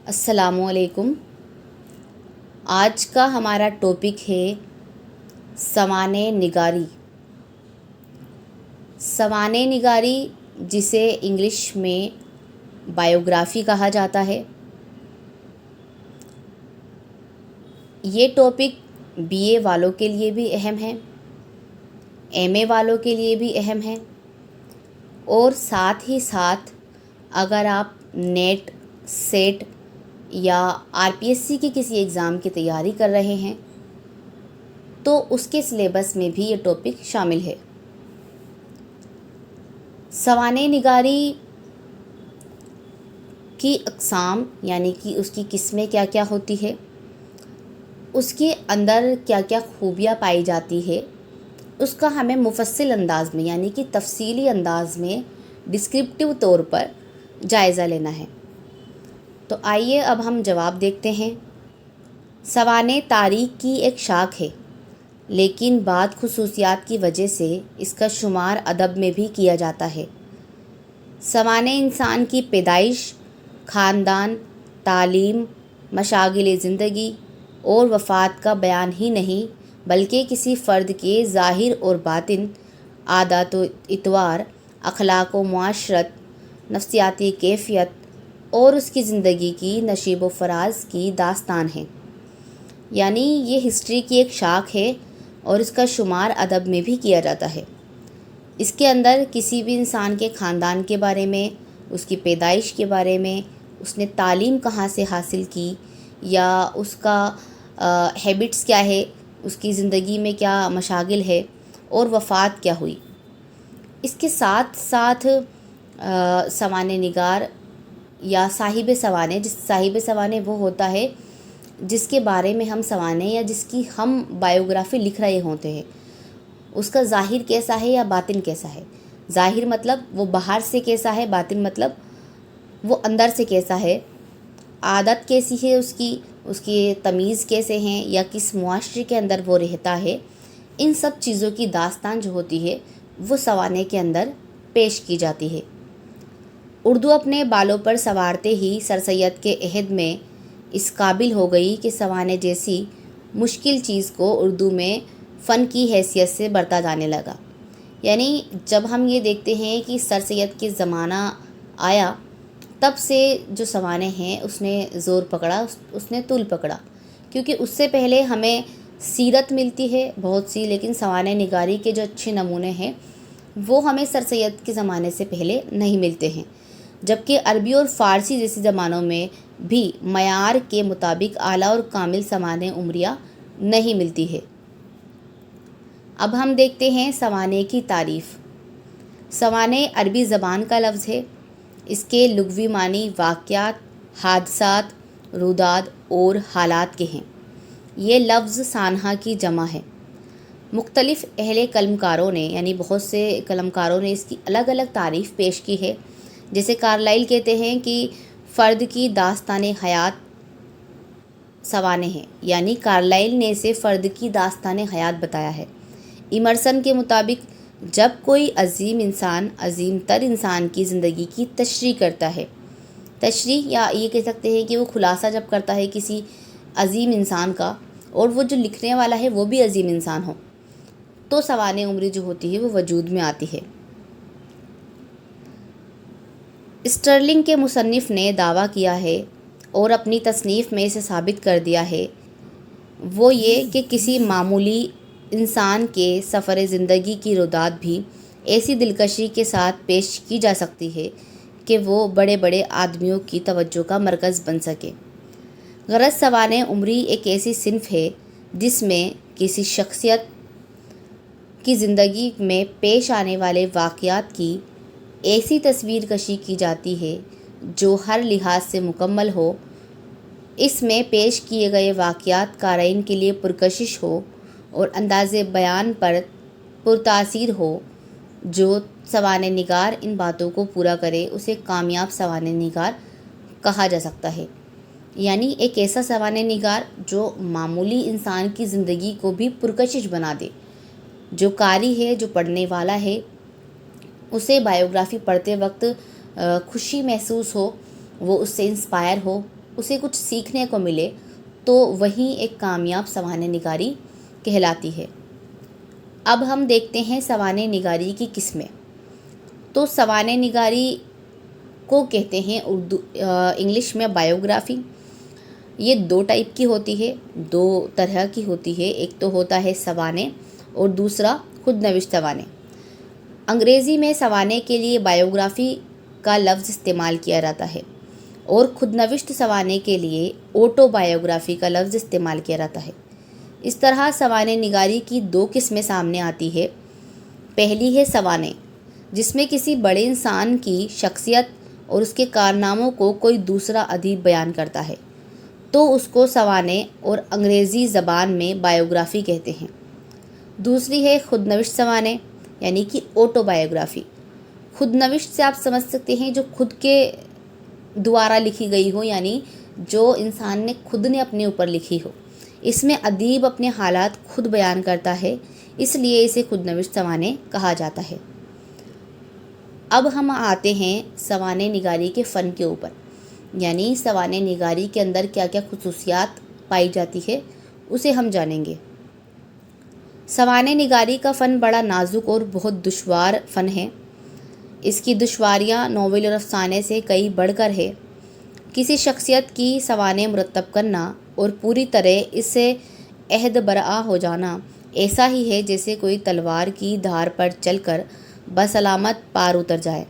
السلام علیکم۔ آج کا ہمارا ٹاپک ہے سوانح نگاری۔ سوانح نگاری جسے انگلش میں بائیوگرافی کہا جاتا ہے، یہ ٹاپک بی اے والوں کے لیے بھی اہم ہے، ایم اے والوں کے لیے بھی اہم ہے، اور ساتھ ہی ساتھ اگر آپ نیٹ، سیٹ یا آر پی ایس سی کی کسی ایگزام کی تیاری کر رہے ہیں تو اس کے سلیبس میں بھی یہ ٹاپک شامل ہے۔ سوانح نگاری کی اقسام یعنی کہ اس کی قسمیں کیا کیا ہوتی ہے، اس کے اندر کیا کیا خوبیاں پائی جاتی ہے، اس کا ہمیں مفصل انداز میں یعنی کہ تفصیلی انداز میں ڈسکرپٹیو طور پر جائزہ لینا ہے۔ تو آئیے اب ہم جواب دیکھتے ہیں۔ سوانح تاریخ کی ایک شاخ ہے، لیکن بعض خصوصیات کی وجہ سے اس کا شمار ادب میں بھی کیا جاتا ہے۔ سوانح انسان کی پیدائش، خاندان، تعلیم، مشاغل زندگی اور وفات کا بیان ہی نہیں بلکہ کسی فرد کے ظاہر اور باطن، عادات و اطوار، اخلاق و معاشرت، نفسیاتی کیفیت اور اس کی زندگی کی نشیب و فراز کی داستان ہے۔ یعنی یہ ہسٹری کی ایک شاخ ہے اور اس کا شمار ادب میں بھی کیا جاتا ہے۔ اس کے اندر کسی بھی انسان کے خاندان کے بارے میں، اس کی پیدائش کے بارے میں، اس نے تعلیم کہاں سے حاصل کی یا اس کا ہیبٹس کیا ہے، اس کی زندگی میں کیا مشاغل ہے اور وفات کیا ہوئی۔ اس کے ساتھ ساتھ سوانح نگار یا صاحب سوانح وہ ہوتا ہے جس کے بارے میں ہم سوانح یا جس کی ہم بائیوگرافی لکھ رہے ہوتے ہیں، اس کا ظاہر کیسا ہے یا باطن کیسا ہے۔ ظاہر مطلب وہ باہر سے کیسا ہے، باطن مطلب وہ اندر سے کیسا ہے، عادت کیسی ہے اس کی تمیز کیسے ہیں یا کس معاشرے کے اندر وہ رہتا ہے۔ ان سب چیزوں کی داستان جو ہوتی ہے وہ سوانح کے اندر پیش کی جاتی ہے۔ اردو اپنے بالوں پر سنوارتے ہی سر سید کے عہد میں اس قابل ہو گئی کہ سوانح جیسی مشکل چیز کو اردو میں فن کی حیثیت سے برتا جانے لگا۔ یعنی جب ہم یہ دیکھتے ہیں کہ سر سید کے زمانہ آیا تب سے جو سوانح ہیں اس نے زور پکڑا، اس نے طول پکڑا، کیونکہ اس سے پہلے ہمیں سیرت ملتی ہے بہت سی، لیکن سوانح نگاری کے جو اچھے نمونے ہیں وہ ہمیں سر سید کے زمانے سے پہلے نہیں ملتے ہیں، جبکہ عربی اور فارسی جیسے زبانوں میں بھی معیار کے مطابق اعلیٰ اور کامل سوانح عمریہ نہیں ملتی ہے۔ اب ہم دیکھتے ہیں سوانح کی تعریف۔ سوانح عربی زبان کا لفظ ہے۔ اس کے لغوی معنی واقعات، حادثات، روداد اور حالات کے ہیں۔ یہ لفظ سانحہ کی جمع ہے۔ مختلف اہل قلمکاروں نے یعنی بہت سے قلمکاروں نے اس کی الگ الگ تعریف پیش کی ہے۔ جیسے کارلائل کہتے ہیں کہ فرد کی داستان حیات سوانح ہے، یعنی کارلائل نے اسے فرد کی داستان حیات بتایا ہے۔ ایمرسن کے مطابق جب کوئی عظیم انسان عظیم تر انسان کی زندگی کی تشریح کرتا ہے، تشریح یا یہ کہہ سکتے ہیں کہ وہ خلاصہ جب کرتا ہے کسی عظیم انسان کا اور وہ جو لکھنے والا ہے وہ بھی عظیم انسان ہو، تو سوانح عمری جو ہوتی ہے وہ وجود میں آتی ہے۔ اسٹرلنگ کے مصنف نے دعویٰ کیا ہے اور اپنی تصنیف میں اسے ثابت کر دیا ہے، وہ یہ کہ کسی معمولی انسان کے سفر زندگی کی روداد بھی ایسی دلکشی کے ساتھ پیش کی جا سکتی ہے کہ وہ بڑے بڑے آدمیوں کی توجہ کا مرکز بن سکے۔ غرض سوانح عمری ایک ایسی صنف ہے جس میں کسی شخصیت کی زندگی میں پیش آنے والے واقعات کی ایسی تصویر کشی کی جاتی ہے جو ہر لحاظ سے مکمل ہو۔ اس میں پیش کیے گئے واقعات قارئین کے لیے پرکشش ہو اور انداز بیان پر پرتاثیر ہو۔ جو سوانح نگار ان باتوں کو پورا کرے اسے کامیاب سوانح نگار کہا جا سکتا ہے۔ یعنی ایک ایسا سوانح نگار جو معمولی انسان کی زندگی کو بھی پرکشش بنا دے، جو قاری ہے، جو پڑھنے والا ہے، اسے بائیوگرافی پڑھتے وقت خوشی محسوس ہو، وہ اس سے انسپائر ہو اسے کچھ سیکھنے کو ملے تو وہی ایک کامیاب سوانح نگاری کہلاتی ہے۔ اب ہم دیکھتے ہیں سوانح نگاری کی قسمیں۔ تو سوانح نگاری کو کہتے ہیں انگلش میں بایوگرافی۔ یہ 2 ٹائپ کی ہوتی ہے، 2 طرح کی ہوتی ہے، ایک تو ہوتا ہے سوانح اور دوسرا خود نوشت سوانح۔ انگریزی میں سوانح کے لیے بایوگرافی کا لفظ استعمال کیا جاتا ہے اور خود نوشت سوانح کے لیے آٹو بایوگرافی کا لفظ استعمال کیا جاتا ہے۔ اس طرح سوانح نگاری کی 2 قسمیں سامنے آتی ہے۔ پہلی ہے سوانح، جس میں کسی بڑے انسان کی شخصیت اور اس کے کارناموں کو کوئی دوسرا ادیب بیان کرتا ہے تو اس کو سوانح اور انگریزی زبان میں بایوگرافی کہتے ہیں۔ دوسری ہے خود نوشت سوانح یعنی کہ آٹو بایوگرافی۔ خود نوشت سے آپ سمجھ سکتے ہیں جو خود کے دوارا لکھی گئی ہو، یعنی جو انسان نے خود نے اپنے اوپر لکھی ہو۔ اس میں ادیب اپنے حالات خود بیان کرتا ہے، اس لیے اسے خود نوشت سوانح کہا جاتا ہے۔ اب ہم آتے ہیں سوانح نگاری کے فن کے اوپر، یعنی سوانح نگاری کے اندر کیا کیا خصوصیات پائی جاتی ہے اسے ہم جانیں گے۔ سوانح نگاری کا فن بڑا نازک اور بہت دشوار فن ہے۔ اس کی دشواریاں ناول اور افسانے سے کئی بڑھ کر ہے۔ کسی شخصیت کی سوانح مرتب کرنا اور پوری طرح اس سے عہد برآ ہو جانا ایسا ہی ہے جیسے کوئی تلوار کی دھار پر چل کر بسلامت پار اتر جائے۔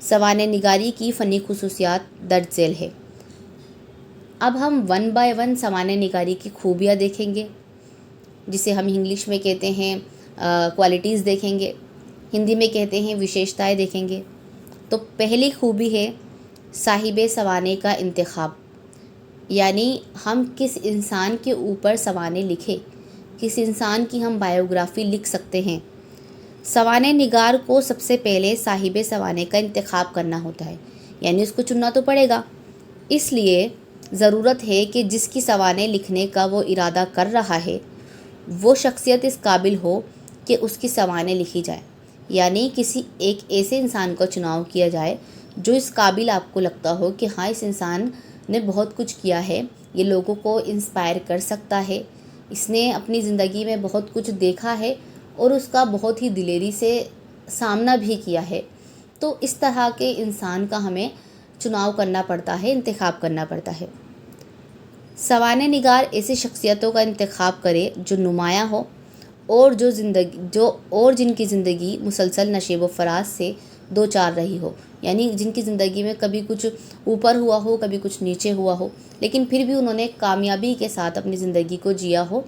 سوانح نگاری کی فنی خصوصیات درج ذیل ہے۔ اب ہم 1 بائی 1 سوانح نگاری کی خوبیاں دیکھیں گے، جسے ہم انگلش میں کہتے ہیں کوالٹیز دیکھیں گے، ہندی میں کہتے ہیں وشیشتائیں دیکھیں گے۔ تو پہلی خوبی ہے صاحب سوانح کا انتخاب، یعنی ہم کس انسان کے اوپر سوانح لکھیں، کس انسان کی ہم بایوگرافی لکھ سکتے ہیں۔ سوانح نگار کو سب سے پہلے صاحب سوانح کا انتخاب کرنا ہوتا ہے، یعنی اس کو چننا تو پڑے گا۔ اس لیے ضرورت ہے کہ جس کی سوانح لکھنے کا وہ ارادہ کر رہا ہے وہ شخصیت اس قابل ہو کہ اس کی سوانح لکھی جائے، یعنی کسی ایک ایسے انسان کا چناؤ کیا جائے جو اس قابل آپ کو لگتا ہو کہ ہاں اس انسان نے بہت کچھ کیا ہے، یہ لوگوں کو انسپائر کر سکتا ہے، اس نے اپنی زندگی میں بہت کچھ دیکھا ہے اور اس کا بہت ہی دلیری سے سامنا بھی کیا ہے۔ تو اس طرح کے انسان کا ہمیں چناؤ کرنا پڑتا ہے، انتخاب کرنا پڑتا ہے۔ سوانح نگار ایسی شخصیتوں کا انتخاب کرے جو نمایاں ہو اور جن کی زندگی مسلسل نشیب و فراز سے دو چار رہی ہو، یعنی جن کی زندگی میں کبھی کچھ اوپر ہوا ہو، کبھی کچھ نیچے ہوا ہو، لیکن پھر بھی انہوں نے کامیابی کے ساتھ اپنی زندگی کو جیا ہو۔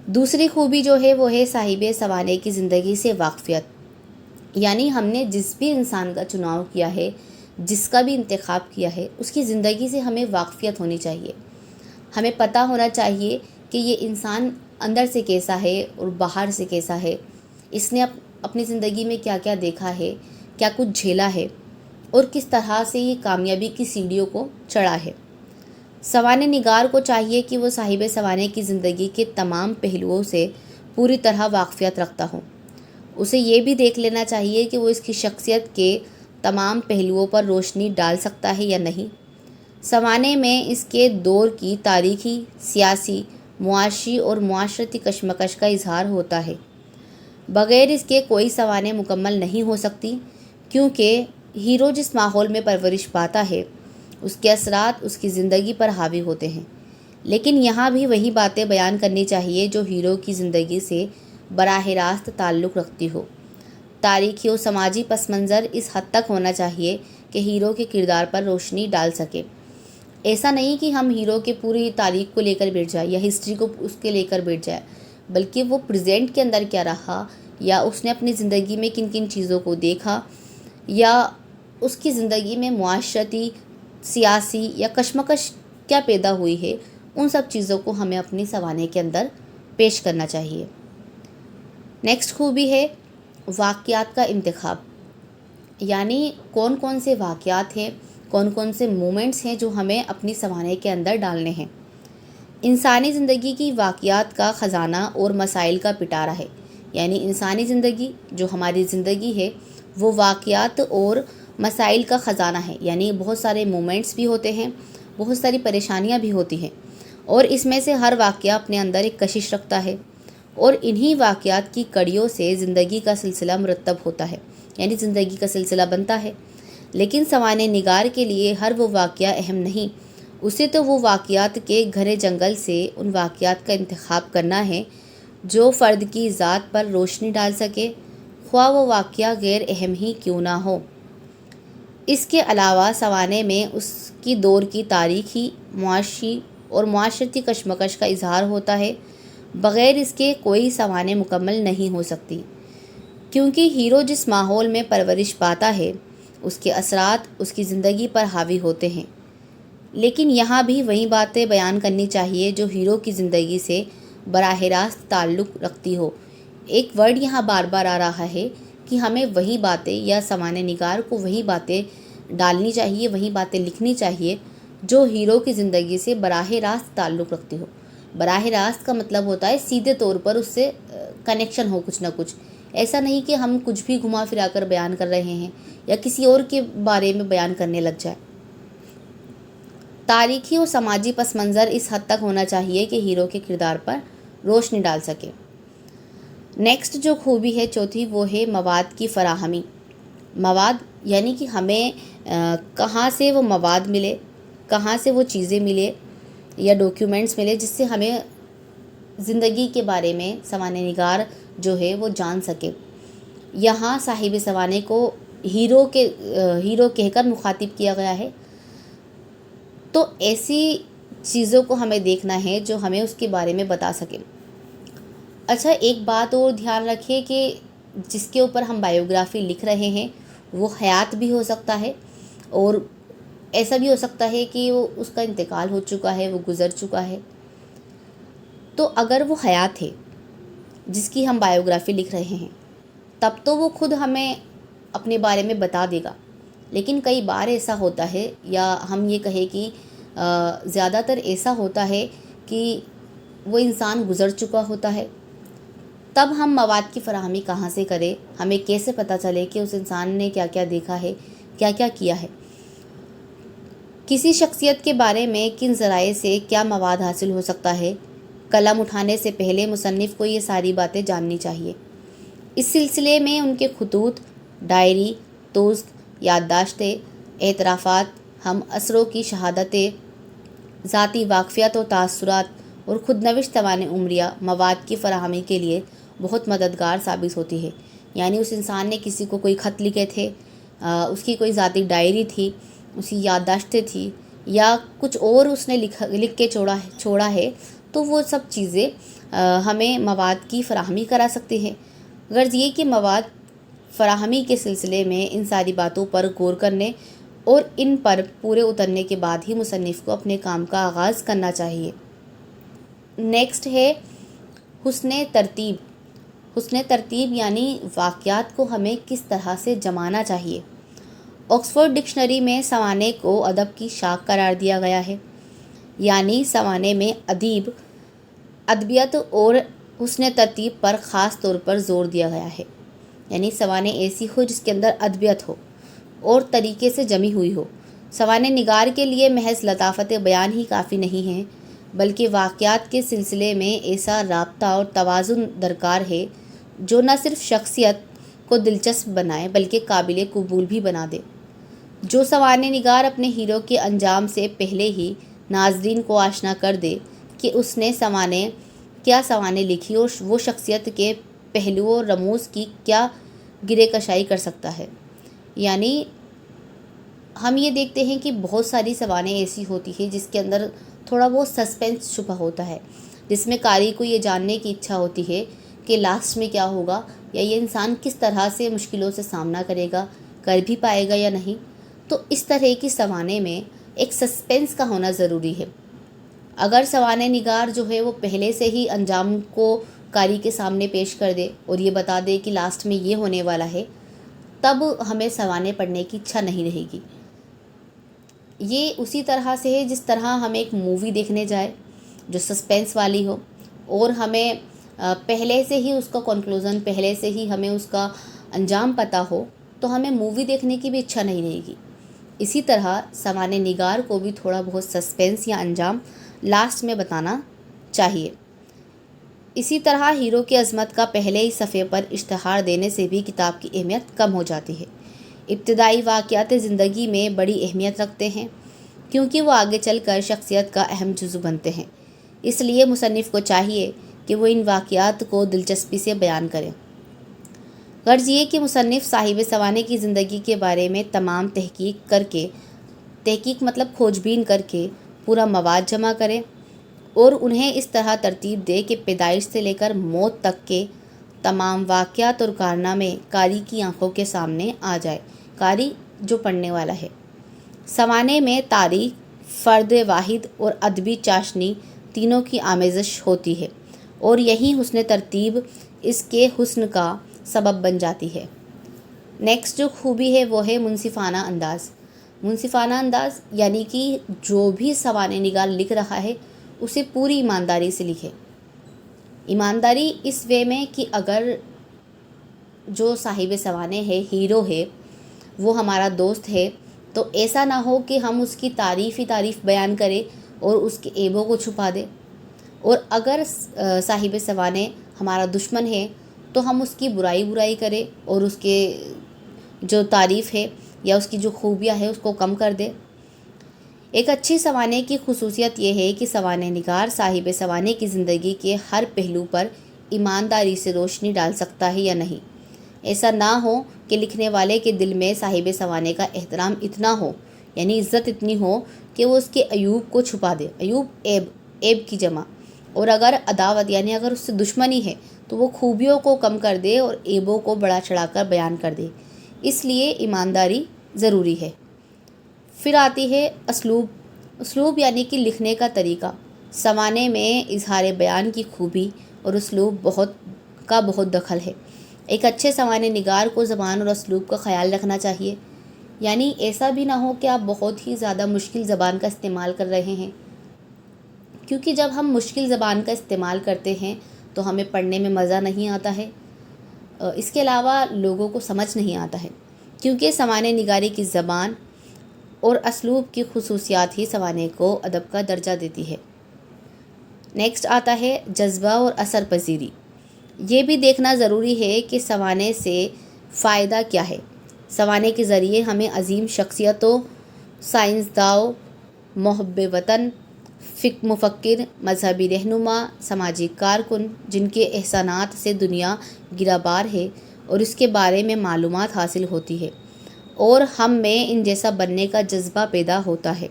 دوسری خوبی جو ہے وہ ہے صاحب سوانح کی زندگی سے واقفیت، یعنی ہم نے جس بھی انسان کا چناؤ کیا ہے، جس کا بھی انتخاب کیا ہے، اس کی زندگی سے ہمیں واقفیت ہونی چاہیے۔ ہمیں پتہ ہونا چاہیے کہ یہ انسان اندر سے کیسا ہے اور باہر سے کیسا ہے، اس نے اپنی زندگی میں کیا کیا دیکھا ہے، کیا کچھ جھیلا ہے اور کس طرح سے یہ کامیابی کی سیڑھیوں کو چڑھا ہے۔ سوانح نگار کو چاہیے کہ وہ صاحب سوانح کی زندگی کے تمام پہلوؤں سے پوری طرح واقفیت رکھتا ہو۔ اسے یہ بھی دیکھ لینا چاہیے کہ وہ اس کی شخصیت کے تمام پہلوؤں پر روشنی ڈال سکتا ہے یا نہیں۔ سوانح میں اس کے دور کی تاریخی، سیاسی، معاشی اور معاشرتی کشمکش کا اظہار ہوتا ہے۔ بغیر اس کے کوئی سوانح مکمل نہیں ہو سکتی، کیونکہ ہیرو جس ماحول میں پرورش پاتا ہے اس کے اثرات اس کی زندگی پر حاوی ہوتے ہیں، لیکن یہاں بھی وہی باتیں بیان کرنی چاہیے جو ہیرو کی زندگی سے براہ راست تعلق رکھتی ہو۔ تاریخی و سماجی پس منظر اس حد تک ہونا چاہیے کہ ہیرو کے کردار پر روشنی ڈال سکے۔ ایسا نہیں کہ ہم ہیرو کے پوری تاریخ کو لے کر بیٹھ جائیں یا ہسٹری کو اس کے لے کر بیٹھ جائیں، بلکہ وہ پریزنٹ کے اندر کیا رہا، یا اس نے اپنی زندگی میں کن کن چیزوں کو دیکھا، یا اس کی زندگی میں معاشرتی، سیاسی یا کشمکش کیا پیدا ہوئی ہے، ان سب چیزوں کو ہمیں اپنی سوانح کے اندر پیش کرنا چاہیے۔ نیکسٹ خوبی ہے واقعات کا انتخاب، یعنی کون کون سے واقعات ہیں، کون کون سے مومنٹس ہیں جو ہمیں اپنی سوانح کے اندر ڈالنے ہیں۔ انسانی زندگی کی واقعات کا خزانہ اور مسائل کا پٹارا ہے، یعنی انسانی زندگی جو ہماری زندگی ہے وہ واقعات اور مسائل کا خزانہ ہے، یعنی بہت سارے مومنٹس بھی ہوتے ہیں، بہت ساری پریشانیاں بھی ہوتی ہیں، اور اس میں سے ہر واقعہ اپنے اندر ایک کشش رکھتا ہے، اور انہی واقعات کی کڑیوں سے زندگی کا سلسلہ مرتب ہوتا ہے، یعنی زندگی کا سلسلہ بنتا ہے۔ لیکن سوانح نگار کے لیے ہر وہ واقعہ اہم نہیں، اسے تو وہ واقعات کے گھرے جنگل سے ان واقعات کا انتخاب کرنا ہے جو فرد کی ذات پر روشنی ڈال سکے، خواہ وہ واقعہ غیر اہم ہی کیوں نہ ہو۔ اس کے علاوہ سوانح میں اس کی دور کی تاریخی، معاشی اور معاشرتی کشمکش کا اظہار ہوتا ہے، بغیر اس کے کوئی سوانح مکمل نہیں ہو سکتی، کیونکہ ہیرو جس ماحول میں پرورش پاتا ہے اس کے اثرات اس کی زندگی پر حاوی ہوتے ہیں۔ لیکن یہاں بھی وہی باتیں بیان کرنی چاہیے جو ہیرو کی زندگی سے براہ راست تعلق رکھتی ہو۔ ایک ورڈ یہاں بار بار آ رہا ہے کہ ہمیں وہی باتیں، یا سوانح نگار کو وہی باتیں ڈالنی چاہیے، وہی باتیں لکھنی چاہیے جو ہیرو کی زندگی سے براہ راست تعلق رکھتی ہو۔ براہ راست کا مطلب ہوتا ہے سیدھے طور پر اس سے کنیکشن ہو کچھ نہ کچھ، ایسا نہیں کہ ہم کچھ بھی گھما پھرا کر بیان کر رہے ہیں یا کسی اور کے بارے میں بیان کرنے لگ جائے۔ تاریخی اور سماجی پس منظر اس حد تک ہونا چاہیے کہ ہیرو کے کردار پر روشنی ڈال سکے۔ نیکسٹ جو خوبی ہے چوتھی، وہ ہے مواد کی فراہمی۔ مواد یعنی کہ ہمیں کہاں سے وہ مواد ملے، کہاں سے وہ چیزیں ملے یا ڈاکیومنٹس ملے جس سے ہمیں زندگی کے بارے میں سوانح نگار جو ہے وہ جان سکے۔ یہاں صاحب سوانح کو ہیرو کہہ کر مخاطب کیا گیا ہے، تو ایسی چیزوں کو ہمیں دیکھنا ہے جو ہمیں اس کے بارے میں بتا سکے۔ اچھا، ایک بات اور دھیان رکھیے کہ جس کے اوپر ہم بائیوگرافی لکھ رہے ہیں وہ حیات بھی ہو سکتا ہے، اور ایسا بھی ہو سکتا ہے کہ وہ اس کا انتقال ہو چکا ہے، وہ گزر چکا ہے۔ تو اگر وہ حیات ہے جس کی ہم بائیوگرافی لکھ رہے ہیں تب تو وہ خود ہمیں اپنے بارے میں بتا دے گا، لیکن کئی بار ایسا ہوتا ہے، یا ہم یہ کہیں کہ زیادہ تر ایسا ہوتا ہے کہ وہ انسان گزر چکا ہوتا ہے، تب ہم مواد کی فراہمی کہاں سے کریں، ہمیں کیسے پتہ چلے کہ اس انسان نے کیا کیا دیکھا ہے، کیا کیا کیا ہے، کسی شخصیت کے بارے میں کن ذرائع سے کیا مواد حاصل ہو سکتا ہے۔ قلم اٹھانے سے پہلے مصنف کو یہ ساری باتیں جاننی چاہیے۔ اس سلسلے میں ان کے خطوط، ڈائری، توزک، یادداشتیں، اعترافات، ہم اثروں کی شہادتیں، ذاتی واقفیت اور تاثرات اور خود نوشت سوانح عمریہ مواد کی فراہمی کے لیے بہت مددگار ثابت ہوتی ہے۔ یعنی اس انسان نے کسی کو کوئی خط لکھے تھے، اس کی کوئی ذاتی ڈائری تھی، اس کی یادداشتیں تھی، یا کچھ اور اس نے لکھ کے چھوڑا ہے، تو وہ سب چیزیں ہمیں مواد کی فراہمی کرا سکتی ہیں۔ غرض یہ کہ مواد فراہمی کے سلسلے میں ان ساری باتوں پر غور کرنے اور ان پر پورے اترنے کے بعد ہی مصنف کو اپنے کام کا آغاز کرنا چاہیے۔ نیکسٹ ہے حسن ترتیب۔ حسن ترتیب یعنی واقعات کو ہمیں کس طرح سے جمانا چاہیے۔ آکسفورڈ ڈکشنری میں سوانح کو ادب کی شاخ قرار دیا گیا ہے، یعنی سوانح میں ادبیت اور حسن ترتیب پر خاص طور پر زور دیا گیا ہے۔ یعنی سوانح ایسی ہو جس کے اندر ادبیت ہو اور طریقے سے جمی ہوئی ہو۔ سوانح نگار کے لیے محض لطافت بیان ہی کافی نہیں ہے، بلکہ واقعات کے سلسلے میں ایسا رابطہ اور توازن درکار ہے جو نہ صرف شخصیت کو دلچسپ بنائے بلکہ قابل قبول بھی بنا دے۔ جو سوانح نگار اپنے ہیرو کے انجام سے پہلے ہی ناظرین کو آشنا کر دے کہ اس نے کیا سوانح لکھی اور وہ شخصیت کے پہلوؤں اور رموز کی کیا گرہ کشائی کر سکتا ہے۔ یعنی ہم یہ دیکھتے ہیں کہ بہت ساری سوانح ایسی ہوتی ہے جس کے اندر تھوڑا بہت سسپینس چھپا ہوتا ہے، جس میں قاری کو یہ جاننے کی اچھا ہوتی ہے کہ لاسٹ میں کیا ہوگا، یا یہ انسان کس طرح سے مشکلوں سے سامنا کرے گا، کر بھی پائے گا یا نہیں۔ تو اس طرح کی سوانح میں ایک سسپینس کا ہونا ضروری ہے۔ اگر سوانح نگار جو ہے وہ پہلے سے ہی انجام کو قاری کے سامنے پیش کر دے اور یہ بتا دے کہ لاسٹ میں یہ ہونے والا ہے، تب ہمیں سوانح پڑھنے کی اچھا نہیں رہے گی۔ یہ اسی طرح سے ہے جس طرح ہم ایک مووی دیکھنے جائے جو سسپینس والی ہو، اور ہمیں پہلے سے ہی اس کا کنکلوژن، پہلے سے ہی ہمیں اس کا انجام پتہ ہو، تو ہمیں مووی دیکھنے کی بھی اچھا نہیں رہے گی۔ اسی طرح سوانح نگار کو بھی تھوڑا بہت سسپینس یا انجام لاسٹ میں بتانا چاہیے۔ اسی طرح ہیرو کی عظمت کا پہلے ہی صفحے پر اشتہار دینے سے بھی کتاب کی اہمیت کم ہو جاتی ہے۔ ابتدائی واقعات زندگی میں بڑی اہمیت رکھتے ہیں کیونکہ وہ آگے چل کر شخصیت کا اہم جزو بنتے ہیں۔ اس لیے مصنف کو چاہیے کہ وہ ان واقعات کو دلچسپی سے بیان کرے۔ غرض یہ کہ مصنف صاحب سوانح کی زندگی کے بارے میں تمام تحقیق مطلب کھوج بین کر کے پورا مواد جمع کرے اور انہیں اس طرح ترتیب دے کہ پیدائش سے لے کر موت تک کے تمام واقعات اور کارنامے قاری کی آنکھوں کے سامنے آ جائے، قاری جو پڑھنے والا ہے۔ سوانح میں تاریخ، فرد واحد اور ادبی چاشنی تینوں کی آمیزش ہوتی ہے اور یہی حسن ترتیب اس کے حسن کا سبب بن جاتی ہے۔ نیکسٹ جو خوبی ہے وہ ہے منصفانہ انداز۔ منصفانہ انداز یعنی کہ جو بھی سوانح نگار لکھ رہا ہے اسے پوری ایمانداری سے لکھے۔ ایمانداری اس وے میں کہ اگر جو صاحب سوانح ہے، ہیرو ہے، وہ ہمارا دوست ہے تو ایسا نہ ہو کہ ہم اس کی تعریف ہی تعریف بیان کریں اور اس کے عیبوں کو چھپا دیں، اور اگر صاحب سوانح ہمارا دشمن ہے تو ہم اس کی برائی کریں اور اس کے جو تعریف ہے یا اس کی جو خوبیاں ہے اس کو کم کر دے۔ ایک اچھی سوانح کی خصوصیت یہ ہے کہ سوانح نگار صاحب سوانح کی زندگی کے ہر پہلو پر ایمانداری سے روشنی ڈال سکتا ہے یا نہیں۔ ایسا نہ ہو کہ لکھنے والے کے دل میں صاحب سوانح کا احترام اتنا ہو، یعنی عزت اتنی ہو کہ وہ اس کے عیوب کو چھپا دے۔ عیوب عیب کی جمع، اور اگر عداوت یعنی اگر اس سے دشمنی ہے تو وہ خوبیوں کو کم کر دے اور عیبوں کو بڑا چڑھا کر بیان کر دے۔ اس لیے ایمانداری ضروری ہے۔ پھر آتی ہے اسلوب یعنی کہ لکھنے کا طریقہ۔ سوانح میں اظہار بیان کی خوبی اور اسلوب بہت دخل ہے۔ ایک اچھے سوانح نگار کو زبان اور اسلوب کا خیال رکھنا چاہیے، یعنی ایسا بھی نہ ہو کہ آپ بہت ہی زیادہ مشکل زبان کا استعمال کر رہے ہیں، کیونکہ جب ہم مشکل زبان کا استعمال کرتے ہیں تو ہمیں پڑھنے میں مزہ نہیں آتا ہے، اس کے علاوہ لوگوں کو سمجھ نہیں آتا ہے، کیونکہ سوانح نگاری کی زبان اور اسلوب کی خصوصیات ہی سوانح کو ادب کا درجہ دیتی ہے۔ نیکسٹ آتا ہے جذبہ اور اثر پذیری۔ یہ بھی دیکھنا ضروری ہے کہ سوانح سے فائدہ کیا ہے۔ سوانح کے ذریعے ہمیں عظیم شخصیتوں، سائنسدانوں، محب وطن، مفکر، مذہبی رہنما، سماجی کارکن جن کے احسانات سے دنیا گرابار ہے اور اس کے بارے میں معلومات حاصل ہوتی ہے، اور ہم میں ان جیسا بننے کا جذبہ پیدا ہوتا ہے۔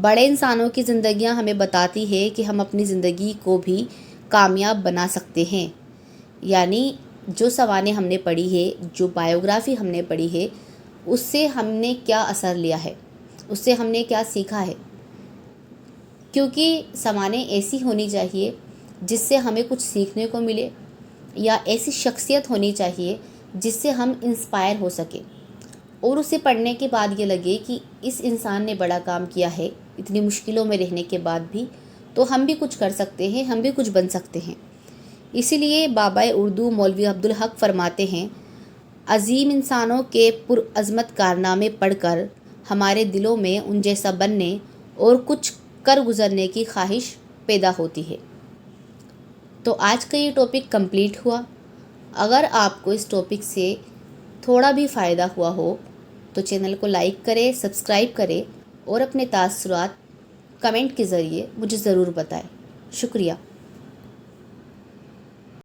بڑے انسانوں کی زندگیاں ہمیں بتاتی ہے کہ ہم اپنی زندگی کو بھی کامیاب بنا سکتے ہیں، یعنی جو سوانح ہم نے پڑھی ہے، جو بایوگرافی ہم نے پڑھی ہے، اس سے ہم نے کیا اثر لیا ہے، اس سے ہم نے کیا سیکھا ہے۔ کیونکہ سوانح ایسی ہونی چاہیے جس سے ہمیں کچھ سیکھنے کو ملے، یا ایسی شخصیت ہونی چاہیے جس سے ہم انسپائر ہو سکیں اور اسے پڑھنے کے بعد یہ لگے کہ اس انسان نے بڑا کام کیا ہے اتنی مشکلوں میں رہنے کے بعد بھی، تو ہم بھی کچھ کر سکتے ہیں، ہم بھی کچھ بن سکتے ہیں۔ اسی لیے بابا اردو مولوی عبدالحق فرماتے ہیں، عظیم انسانوں کے پرعظمت کارنامے پڑھ کر ہمارے دلوں میں ان جیسا بننے اور کچھ کر گزرنے کی خواہش پیدا ہوتی ہے۔ تو آج کا یہ ٹاپک کمپلیٹ ہوا۔ اگر آپ کو اس ٹاپک سے تھوڑا بھی فائدہ ہوا ہو تو چینل کو لائک کریں، سبسکرائب کریں اور اپنے تاثرات کمنٹ کے ذریعے مجھے ضرور بتائیں۔ شکریہ۔